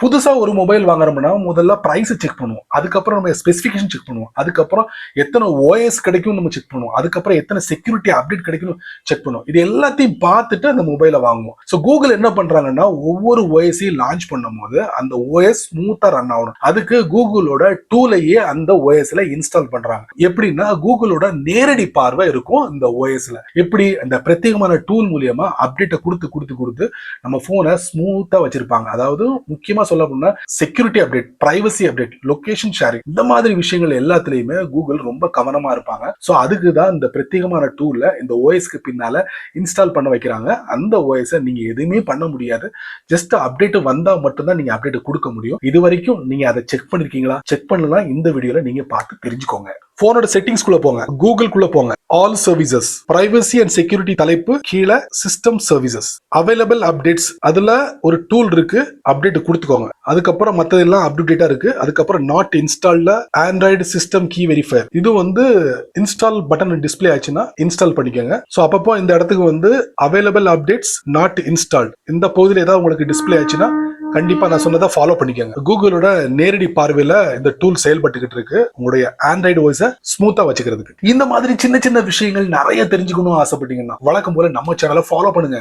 புதுசா ஒரு மொபைல் வாங்குறோம்னா முதல்ல பிரைஸ் செக் பண்ணுவோம், அதுக்கப்புறம் நம்ம ஸ்பெசிஃபிகேஷன் செக் பண்ணுவோம், அதுக்கப்புறம் எத்தனை ஓஎஸ் கிடைக்கும் நம்ம செக் பண்ணுவோம், அதுக்கப்புறம் எத்தனை செக்யூரிட்டி அப்டேட் கிடைக்கும் செக் பண்ணுவோம். இது எல்லாத்தையும் பார்த்துட்டு அந்த மொபைலை வாங்குவோம். ஸோ கூகுள் என்ன பண்றாங்கன்னா ஒவ்வொரு ஓஎஸையும் லான்ச் பண்ணும் போது அந்த ஓஎஸ் ஸ்மூத்தா ரன் ஆகணும். அதுக்கு கூகுளோட டூலையே அந்த ஓஎஸ்ல இன்ஸ்டால் பண்றாங்க. எப்படின்னா கூகுளோட நேரடி பார்வை இருக்கும் இந்த ஓஎஸ்ல. எப்படி அந்த பிரத்யேகமான டூல் மூலியமா அப்டேட்டை கொடுத்து கொடுத்து கொடுத்து நம்ம போனை ஸ்மூத்தா வச்சிருப்பாங்க. அதாவது முக்கியமா சொல்ல போனா security update, privacy update, location sharing, இந்த மாதிரி விஷயங்கள் எல்லாத்துலயுமே கூகுள் ரொம்ப கவனமா இருப்பாங்க. சோ அதுக்கு தான் இந்த பிரத்யேகமான டூல்ல இந்த ஓஎஸ்க்கு பின்னால இன்ஸ்டால் பண்ண வைக்கிறாங்க. அந்த ஓஎஸ் நீங்க எதுவுமே பண்ண முடியாது. ஜஸ்ட் அப்டேட் வந்தா மட்டும்தான் நீங்க அப்டேட் கொடுக்க முடியும். இது வரைக்கும் நீங்க அதை செக் பண்ணிருக்கீங்களா? செக் பண்ணலாம், இந்த வீடியோல நீங்க பார்த்து தெரிஞ்சுக்கோங்க. போனோட செட்டிங்ஸ் குள்ள போங்க, கூகுள் குள்ள போங்க, all services, privacy and security தலைப்பு கீழே சிஸ்டம் சர்வீசஸ், அவைலபிள் அப்டேட்ஸ், அதுல ஒரு டூல் இருக்கு, அப்டேட் கொடுத்துக்கோங்க. அதுக்கப்புறம் மத்ததெல்லாம் அப்டேட்டா இருக்கு. அதுக்கப்புறம் நாட் இன்ஸ்டால்ல ஆண்ட்ராய்டு சிஸ்டம் கீ வெரிஃபயர், இது இன்ஸ்டால் பட்டன் டிஸ்பிளே ஆச்சுன்னா இன்ஸ்டால் பண்ணிக்கோங்க. சோ அப்பப்போ இந்த இடத்துக்கு அவைலபிள் அப்டேட்ஸ் நாட் இன்ஸ்டால்ட், இந்த பகுதியில் ஏதாவது உங்களுக்கு டிஸ்பிளே ஆச்சுன்னா கண்டிப்பா நான் சொன்னதை ஃபாலோ பண்ணிக்கோங்க. கூகுளோட நேரடி பார்வையில இந்த டூல் செயல்பட்டுக்கிட்டு இருக்கு உங்களுடைய ஆண்ட்ராய்டு வாய்ஸை ஸ்மூத்தா வச்சுக்கிறதுக்கு. இந்த மாதிரி சின்ன சின்ன விஷயங்கள் நிறைய தெரிஞ்சுக்கணும் ஆசைப்பட்டீங்கன்னா வழக்கம் போல நம்ம சேனலை ஃபாலோ பண்ணுங்க.